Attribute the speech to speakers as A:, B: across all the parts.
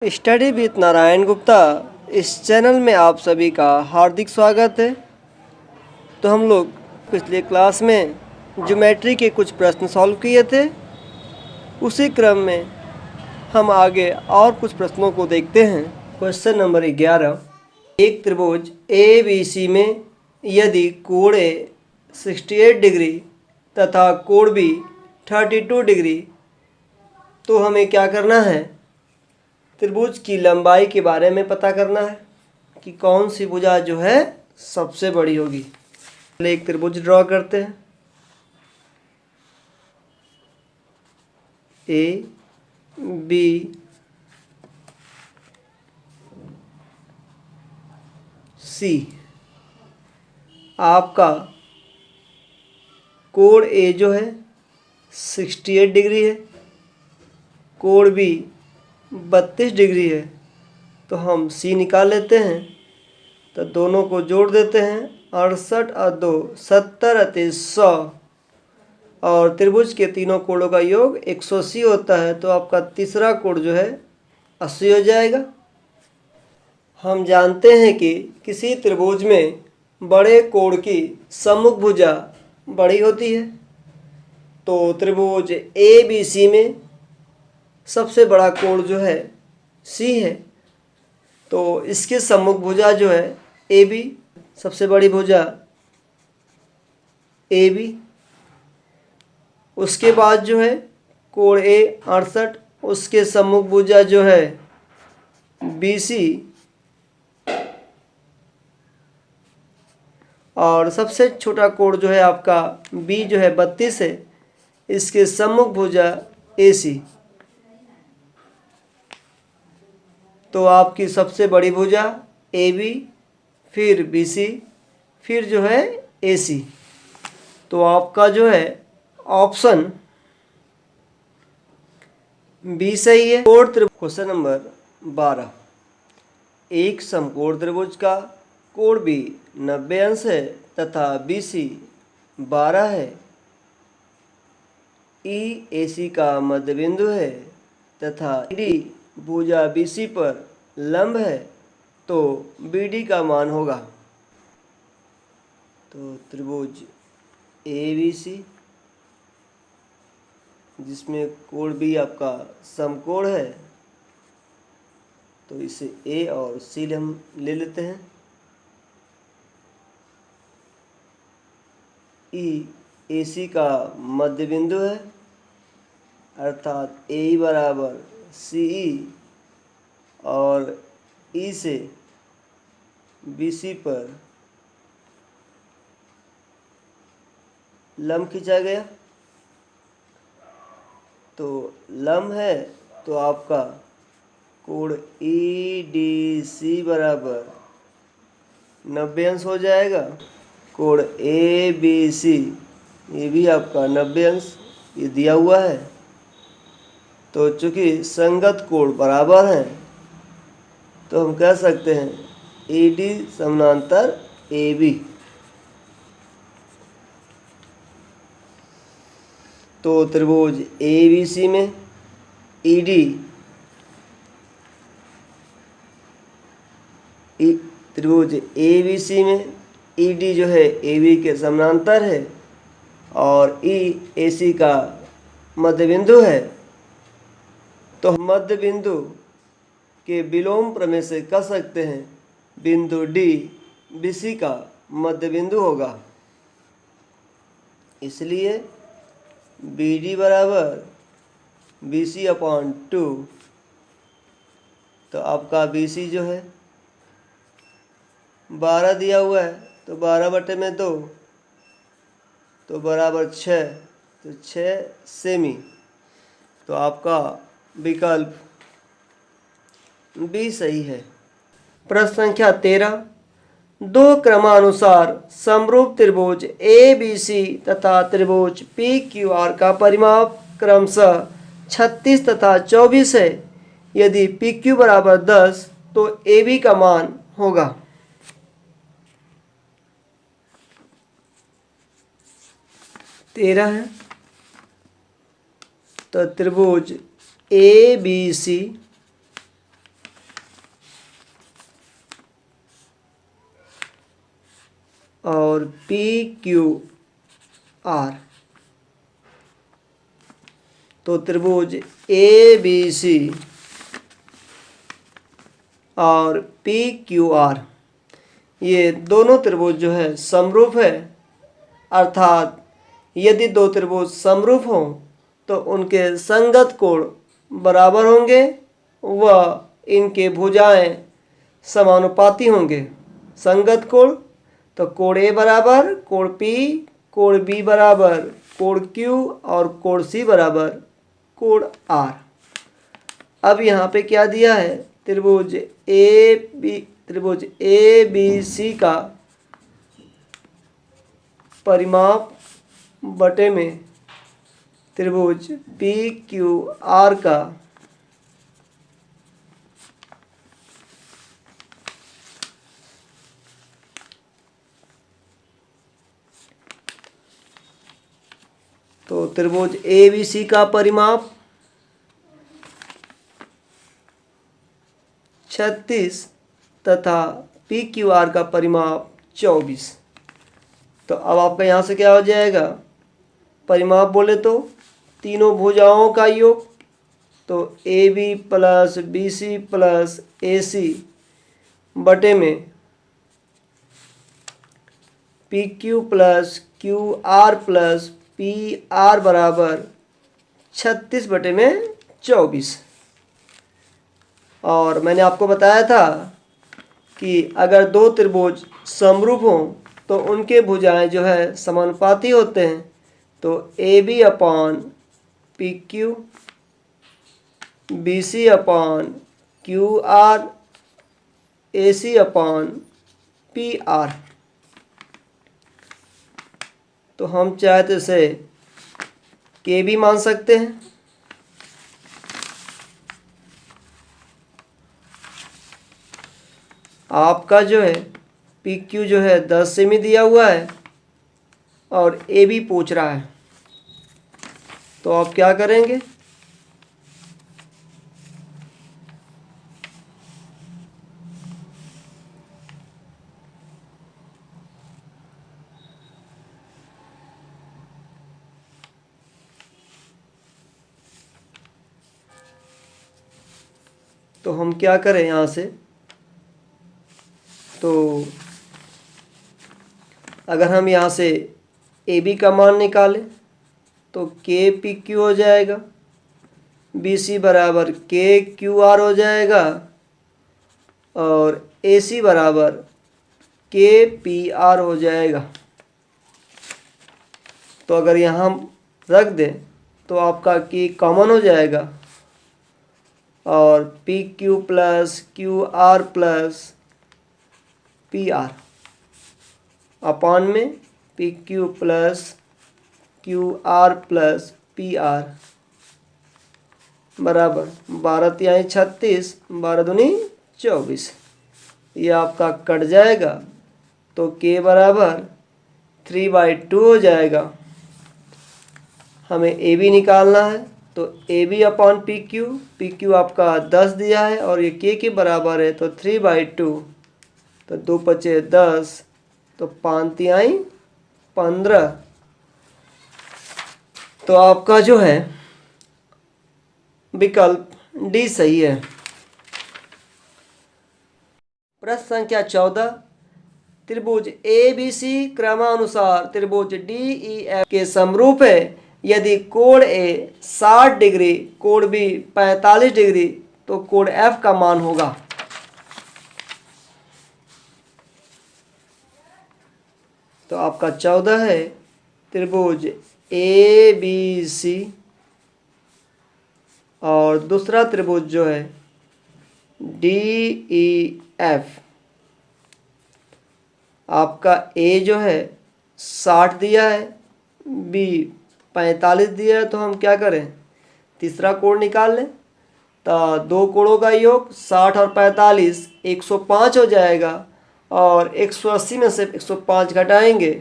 A: Study with Narayan Gupta इस channel में आप सभी का हार्दिक स्वागत है। तो हम लोग पिछले क्लास में ज्योमेट्री के कुछ प्रश्न सॉल्व किए थे। उसी क्रम में हम आगे और कुछ प्रश्नों को देखते हैं। क्वेश्चन नंबर 11, एक त्रिभुज ABC में यदि कोण A 68 डिग्री तथा कोण B 32 डिग्री तो हमें क्या करना है? त्रिभुज की लंबाई के बारे में पता करना है कि कौन सी भुजा जो है सबसे बड़ी होगी। पहले एक त्रिभुज ड्रॉ करते हैं। A B C. आपका कोण ए जो है 68 डिग्री है, कोण बी 32 डिग्री है, तो हम सी निकाल लेते हैं। तो दोनों को जोड़ देते हैं। 68 और 2 70 अति 100 और त्रिभुज के तीनों कोणों का योग 180 होता है। तो आपका तीसरा कोण जो है 80 हो जाएगा। हम जानते हैं कि किसी त्रिभुज में बड़े कोण की सम्मुख भुजा बड़ी होती है। तो त्रिभुज ABC में सबसे बड़ा कोण जो है C है। तो इसके सम्मुख भुजा जो है AB, सबसे बड़ी भुजा AB। उसके बाद जो है कोण A 68, उसके सम्मुख भुजा जो है BC और सबसे छोटा कोण जो है आपका B जो है 32 है, इसके सम्मुख भुजा AC। तो आपकी सबसे बड़ी भुजा AB, फिर BC, फिर जो है AC। तो आपका जो है ऑप्शन बी सही है। क्वेश्चन नंबर 12, एक समकोण त्रिभुज का कोण B 90 अंश है तथा BC 12 है। EAC का मध्य बिंदु है तथा ED भुजा BC पर लंब है, तो BD का मान होगा। तो त्रिभुज ABC जिसमें कोण B आपका समकोण है, तो इसे A और C हम ले लेते हैं। EAC का मध्य बिंदु है अर्थात AE बराबर CE और E से BC पर लंब खींचा गया। तो लंब है तो आपका कोण EDC बराबर 90 अंश हो जाएगा। कोण ABC ये भी आपका 90 अंश ये दिया हुआ है। तो चूंकि संगत कोण बराबर हैं, तो हम कह सकते हैं AD समानांतर AB। तो त्रिभुज ABC में त्रिभुज ABC में ED जो है AB के समानांतर है और EAC का मध्य बिंदु है। तो मध्य बिंदु के विलोम प्रमेय से कह सकते हैं बिंदु D BC का मध्य बिंदु होगा। इसलिए BD बराबर BC/2। तो आपका BC जो है 12 दिया हुआ है, तो 12/2 तो बराबर 6, तो 6 सेमी। तो आपका विकल्प B सही है। प्रश्न संख्या 13, दो क्रमानुसार समरूप त्रिभुज ABC तथा त्रिभुज PQR का परिमाप क्रमशः 36 तथा 24 है। यदि PQ बराबर 10 तो AB का मान होगा। तेरह है। तो त्रिभुज ABC और पी क्यू आर। तो त्रिभुज ए बी सी और पी क्यू आर ये दोनों त्रिभुज जो है समरूप है। अर्थात यदि दो त्रिभुज समरूप हों तो उनके संगत कोण बराबर होंगे व इनके भुजाएं समानुपाती होंगे। संगत कोण तो कोण ए बराबर कोण पी, कोण बी बराबर कोण क्यू और कोण सी बराबर कोण आर। अब यहाँ पे क्या दिया है, त्रिभुज ए बी सी का परिमाप बटे में त्रिभुज पी क्यू आर का तो त्रिभुज ए बी सी का परिमाप 36 तथा पी क्यू आर का परिमाप 24। तो अब आपका यहाँ से क्या हो जाएगा, परिमाप बोले तो तीनों भुजाओं का योग, तो A B plus B C plus A C बटे में P Q plus Q R plus P R बराबर 36 बटे में 24। और मैंने आपको बताया था कि अगर दो त्रिभुज समरूप हों तो उनके भुजाएं जो है समानुपाती होते हैं। तो A B upon P Q, B C upon Q R, A C upon P R. तो हम चाहे तो इसे के भी मान सकते हैं। आपका जो है पी क्यू जो है 10 सेमी दिया हुआ है और ए बी पूछ रहा है, तो आप क्या करेंगे, तो हम क्या करें यहाँ से, तो अगर हम यहाँ से ए बी का मान निकालें तो के पी क्यू हो जाएगा, बी सी बराबर के क्यू आर हो जाएगा और ए सी बराबर के पी आर हो जाएगा। तो अगर यहाँ हम रख दें तो आपका के कॉमन हो जाएगा और P Q plus Q R plus P R अपान में P Q plus Q R plus P R बराबर 12 तिहाई 36, 12 दूनी 24। ये आपका कट जाएगा तो के बराबर 3/2 हो जाएगा। हमें ए बी निकालना है तो A B upon P Q आपका 10 दिया है और ये के बराबर है तो 3/2, तो 2 पचे 10, तो 5 तिहाई 15। तो आपका जो है विकल्प डी सही है। प्रश्न संख्या 14, त्रिभुज ए बी सी क्रमानुसार त्रिभुज डी ई एफ के समरूप है यदि कोण ए 60 डिग्री, कोण बी 45 डिग्री, तो कोण एफ का मान होगा। तो आपका 14 है त्रिभुज ए बी सी और दूसरा त्रिभुज जो है डी ई एफ। आपका ए जो है 60 दिया है, बी 45 दिया है, तो हम क्या करें, तीसरा कोण निकाल लें। तो दो कोणों का योग 60 और 45 105 हो जाएगा और 180 में से 105 घटाएंगे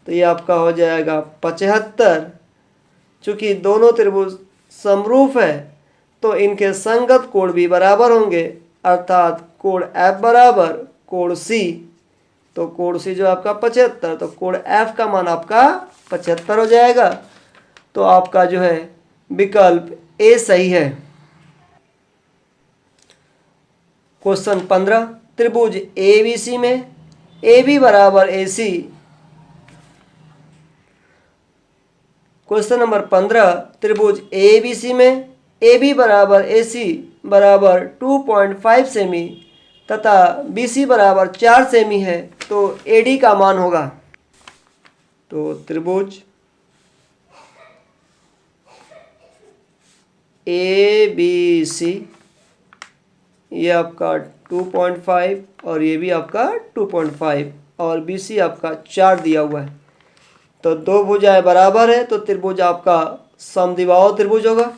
A: तो ये आपका हो जाएगा 75। चूँकि दोनों त्रिभुज समरूप है तो इनके संगत कोण भी बराबर होंगे, अर्थात कोण एफ बराबर कोण सी तो कोण सी जो आपका 75, तो कोण एफ का मान आपका 75 हो जाएगा। तो आपका जो है विकल्प ए सही है। क्वेश्चन 15, त्रिभुज ए बी सी में ए बी बराबर ए सी। क्वेश्चन नंबर 15, त्रिभुज ए बी सी में ए बी बराबर ए सी बराबर 2.5 सेमी तथा बी सी बराबर 4 सेमी है, तो ए डी का मान होगा। तो त्रिभुज ए बी सी, ये आपका 2.5 और ये भी आपका 2.5 और बी सी आपका 4 दिया हुआ है। तो दो भुजाएं बराबर है, तो त्रिभुज आपका समद्विबाहु त्रिभुज होगा।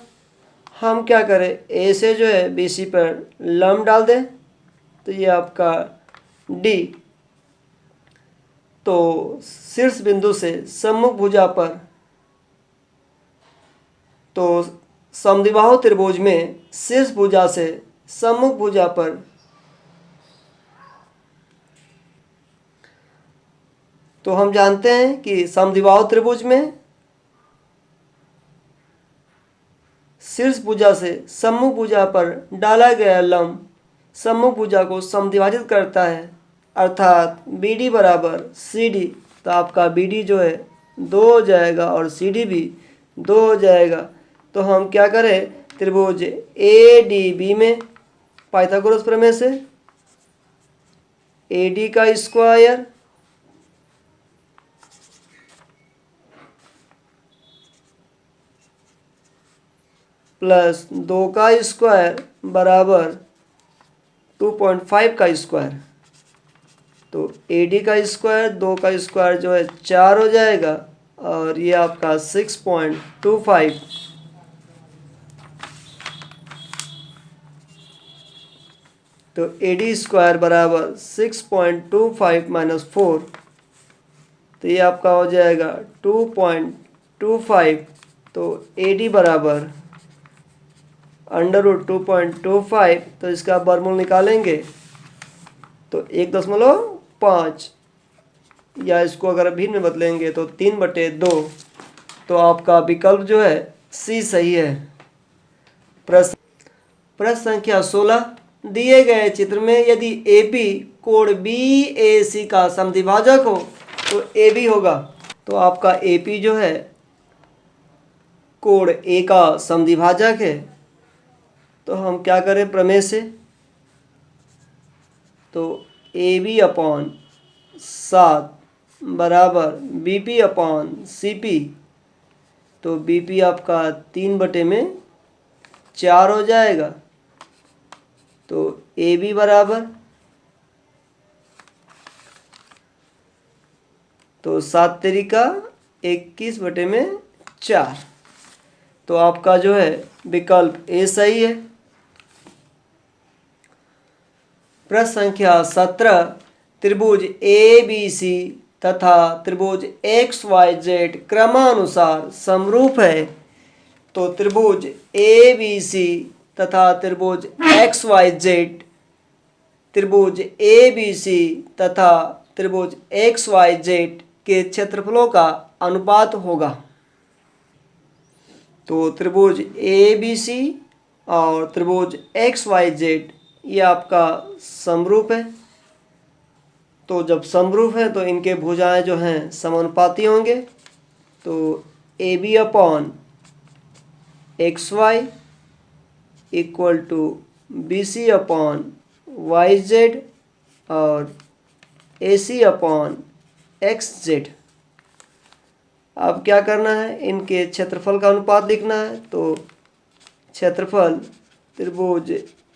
A: हम क्या करें, ए से जो है बी सी पर लंब डाल दें, तो ये आपका डी। तो शीर्ष बिंदु से सम्मुख भुजा पर, तो समद्विबाहु त्रिभुज में शीर्ष भुजा से सम्मुख भुजा पर तो हम जानते हैं कि समद्विबाहु त्रिभुज में शीर्ष भुजा से सम्मुख भुजा पर डाला गया लंब सम्मुख भुजा को समद्विभाजित करता है, अर्थात बी डी बराबर सी डी। तो आपका बी डी जो है 2 हो जाएगा और सी डी भी 2 हो जाएगा। तो हम क्या करें, त्रिभुज ए डी बी में पाइथागोरस प्रमेय से ए डी का स्क्वायर प्लस 2 का स्क्वायर बराबर 2.5 का स्क्वायर। तो ए डी का स्क्वायर 2 का स्क्वायर जो है 4 हो जाएगा और ये आपका 6.25। तो ए डी स्क्वायर बराबर 6.25 माइनस 4, तो ये आपका हो जाएगा 2.25। तो ए डी बराबर √2.25, तो इसका वर्गमूल निकालेंगे तो 1.5, या इसको अगर भिन्न में बदलेंगे तो 3/2। तो आपका विकल्प जो है सी सही है। प्रश्न संख्या 16, दिए गए चित्र में यदि ए पी कोण बी ए सी का समद्विभाजक हो तो ए बी होगा। तो आपका ए पी जो है कोण ए का समद्विभाजक है। तो हम क्या करें प्रमेय से, तो ए बी अपॉन 7 बराबर B P upon C P. तो बी पी आपका 3/4 हो जाएगा। तो ए बी बराबर, तो 7 तेरिका 21/4। तो आपका जो है विकल्प ए सही है। प्रश्न संख्या 17, त्रिभुज ए बी सी तथा त्रिभुज एक्स वाई जेड क्रमानुसार समरूप है। तो त्रिभुज ए बी सी तथा त्रिभुज एक्स वाई जेड, त्रिभुज ए बी सी तथा त्रिभुज एक्स वाई जेड के क्षेत्रफलों का अनुपात होगा। तो त्रिभुज ए बी सी और त्रिभुज एक्स वाई जेड ये आपका समरूप है। तो जब समरूप है तो इनके भुजाएं जो हैं समानुपाती होंगे। तो A B upon X Y equal to B C upon Y Z और A C upon X Z. अब क्या करना है, इनके क्षेत्रफल का अनुपात लिखना है। तो क्षेत्रफल त्रिभुज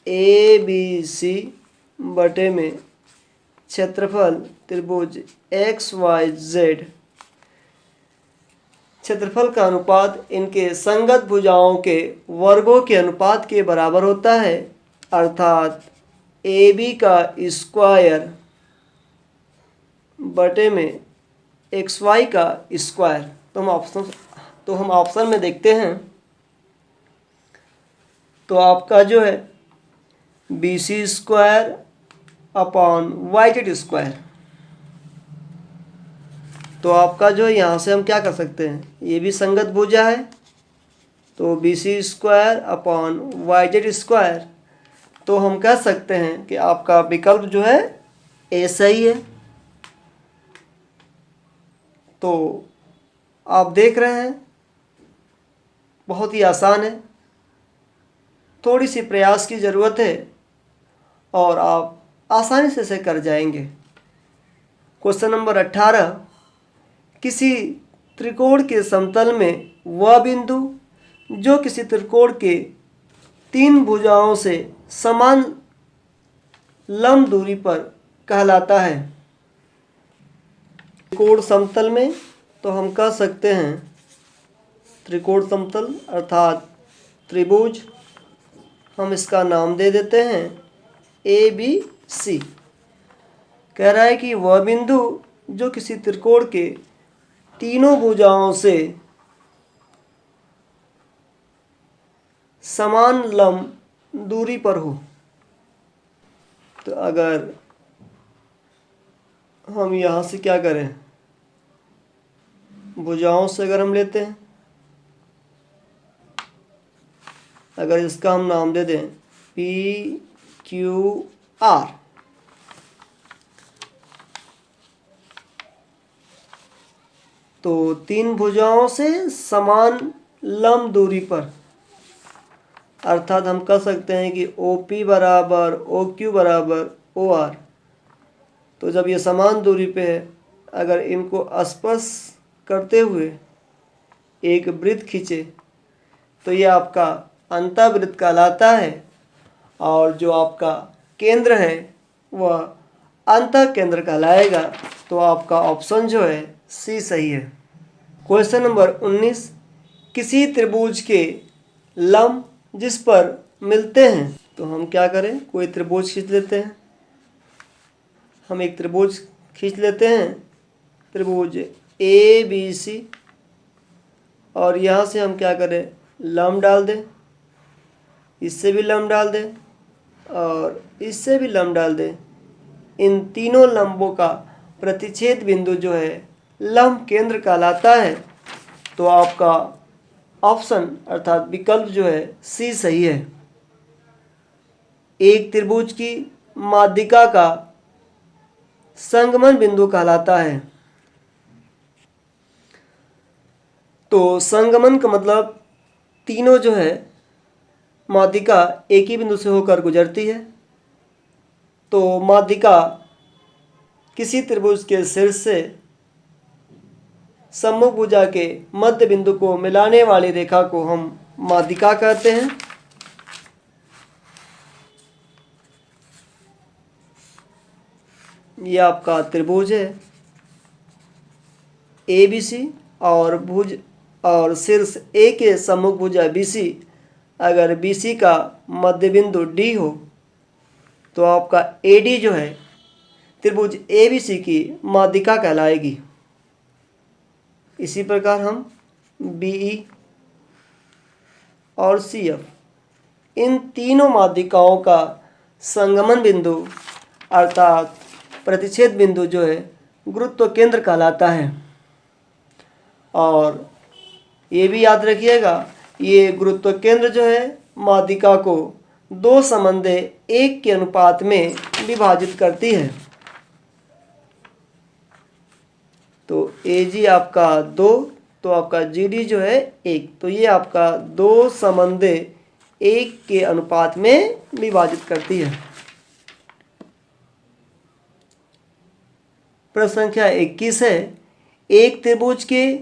A: ए बी सी बटे में क्षेत्रफल त्रिभुज एक्स वाई जेड, क्षेत्रफल का अनुपात इनके संगत भुजाओं के वर्गों के अनुपात के बराबर होता है, अर्थात ए बी का स्क्वायर बटे में एक्स वाई का स्क्वायर। तो हम ऑप्शन में देखते हैं। तो आपका जो है B C square upon Y Z square, तो आपका जो है यहाँ से हम क्या कर सकते हैं, ये भी संगत भुजा है, तो BC² अपॉन YZ², तो हम कह सकते हैं कि आपका विकल्प जो है ए सही है। तो आप देख रहे हैं बहुत ही आसान है, थोड़ी सी प्रयास की ज़रूरत है और आप आसानी से इसे कर जाएंगे। क्वेश्चन नंबर 18, किसी त्रिकोण के समतल में वह बिंदु जो किसी त्रिकोण के 3 भुजाओं से समान लंब दूरी पर कहलाता है। त्रिकोण समतल में तो हम कह सकते हैं त्रिकोण समतल अर्थात त्रिभुज, हम इसका नाम दे देते हैं ABC। कह रहा है कि वह बिंदु जो किसी त्रिकोण के तीनों भुजाओं से समान लंब दूरी पर हो। तो अगर हम यहाँ से क्या करें, भुजाओं से अगर हम लेते हैं, अगर इसका हम नाम दे दें PQR, तो 3 भुजाओं से समान लंब दूरी पर, अर्थात हम कह सकते हैं कि OP बराबर OQ बराबर OR। तो जब ये समान दूरी पे है, अगर इनको स्पर्श करते हुए एक वृत्त खींचे तो ये आपका अंतःवृत्त कहलाता है, और जो आपका केंद्र है वह अंतः केंद्र कहलाएगा। तो आपका ऑप्शन जो है सी सही है। क्वेश्चन नंबर 19, किसी त्रिभुज के लंब जिस पर मिलते हैं, तो हम क्या करें, कोई त्रिभुज खींच लेते हैं। हम एक त्रिभुज खींच लेते हैं, त्रिभुज ABC, और यहाँ से हम क्या करें, लंब डाल दें, इससे भी लंब डाल दें और इससे भी लंब डाल दें। इन तीनों लंबों का प्रतिच्छेद बिंदु जो है लंब केंद्र कहलाता है। तो आपका ऑप्शन अर्थात विकल्प जो है सी सही है। एक त्रिभुज की माध्यिका का संगमन बिंदु कहलाता है। तो संगमन का मतलब तीनों जो है माध्यिका एक ही बिंदु से होकर गुजरती है। तो माध्यिका किसी त्रिभुज के शीर्ष से सम्मुख भुजा के मध्य बिंदु को मिलाने वाली रेखा को हम माध्यिका कहते हैं। ये आपका त्रिभुज है ABC, और भुज और शीर्ष A के सम्मुख भुजा BC, अगर BC का मध्य बिंदु D हो तो आपका AD जो है त्रिभुज ABC की माध्यिका कहलाएगी। इसी प्रकार हम BE और CF, इन तीनों माध्यिकाओं का संगमन बिंदु अर्थात प्रतिच्छेद बिंदु जो है गुरुत्व केंद्र कहलाता है। और ये भी याद रखिएगा, ये गुरुत्व केंद्र जो है माध्यिका को दो समन्वय 1 के अनुपात में विभाजित करती है। तो AG आपका 2, तो आपका GD जो है 1, तो ये आपका 2 समन्वय 1 के अनुपात में विभाजित करती है। प्रश्न संख्या 21 है, एक त्रिभुज के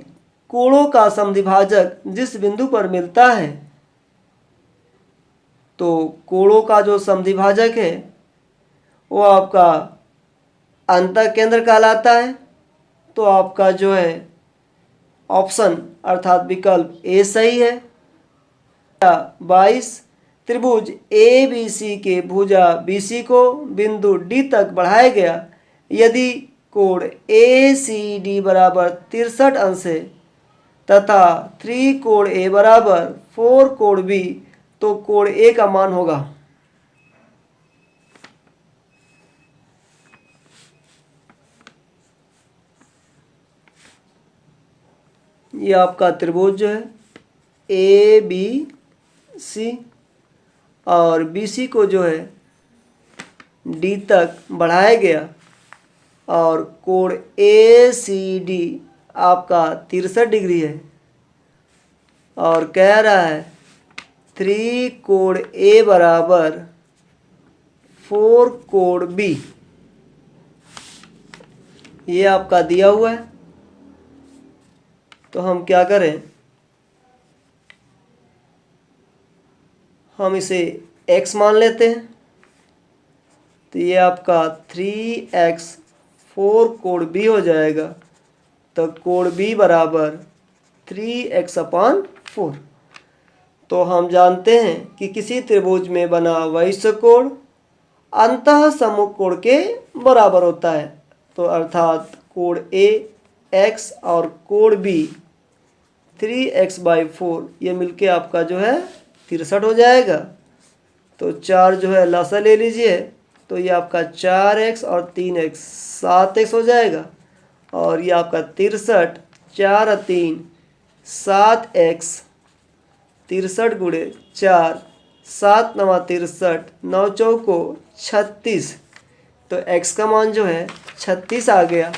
A: कोणों का समद्विभाजक जिस बिंदु पर मिलता है, तो कोणों का जो समद्विभाजक है वो आपका अंतः केंद्र कहलाता है। तो आपका जो है ऑप्शन अर्थात विकल्प ए सही है। 22, त्रिभुज ABC के भुजा BC को बिंदु D तक बढ़ाया गया यदि कोण ACD बराबर 63 अंश है तथा 3 कोण A बराबर 4 कोण B, तो कोण A का मान होगा। ये आपका त्रिभुज जो है ए बी सी और बी सी को जो है डी तक बढ़ाया गया और कोण ए सी डी आपका 63 डिग्री है और कह रहा है 3 कोण ए बराबर 4 कोण बी। ये आपका दिया हुआ है, तो हम क्या करें, हम इसे x मान लेते हैं। तो ये आपका 3x 4 कोण b हो जाएगा। तो कोण b बराबर 3x/4। तो हम जानते हैं कि किसी त्रिभुज में बना वैश्य कोण अंतः सम्मुख कोण के बराबर होता है। तो अर्थात कोण A x और कोण B 3x/4 ये मिलके आपका जो है 63 हो जाएगा। तो 4 जो है लसा ले लीजिए, तो ये आपका 4x और 3x 7x हो जाएगा और ये आपका 63 4 और 3 7x 63 गुणे 4 7 9 63 9 चौको 36। तो x का मान जो है 36 आ गया।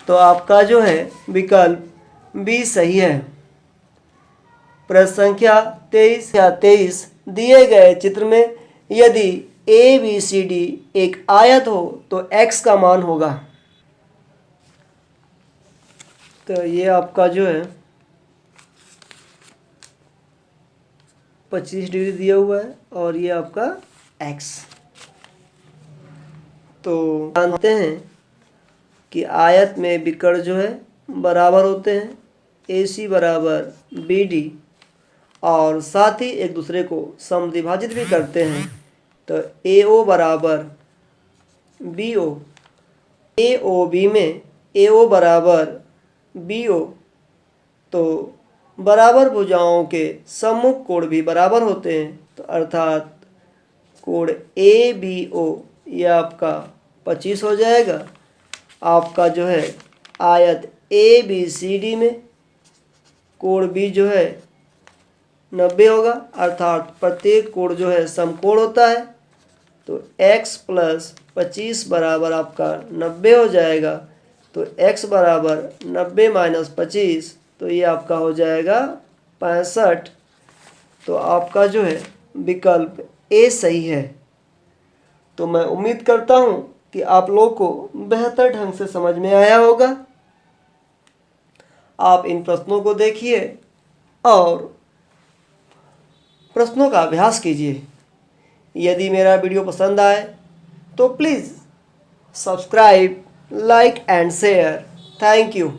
A: तो आपका जो है विकल्प बी सही है। प्रश्न संख्या 23 दिए गए चित्र में यदि ए बी सी डी एक आयत हो तो x का मान होगा। तो ये आपका जो है 25 डिग्री दिया हुआ है और ये आपका x। तो जानते हैं कि आयत में विकर्ण जो है बराबर होते हैं, AC बराबर BD और साथ ही एक दूसरे को समद्विभाजित भी करते हैं। तो AO बराबर BO, AOB में AO बराबर BO। तो बराबर भुजाओं के सम्मुख कोण भी बराबर होते हैं। तो अर्थात कोण ABO ये आपका 25 हो जाएगा। आपका जो है आयत ABCD में कोण B जो है 90 होगा, अर्थात प्रत्येक कोण जो है समकोण होता है। तो x + 25 बराबर आपका 90 हो जाएगा। तो x बराबर 90 - 25, तो ये आपका हो जाएगा 65। तो आपका जो है विकल्प ए सही है। तो मैं उम्मीद करता हूँ कि आप लोगों को बेहतर ढंग से समझ में आया होगा। आप इन प्रश्नों को देखिए और प्रश्नों का अभ्यास कीजिए। यदि मेरा वीडियो पसंद आए तो please subscribe, like and share. Thank you.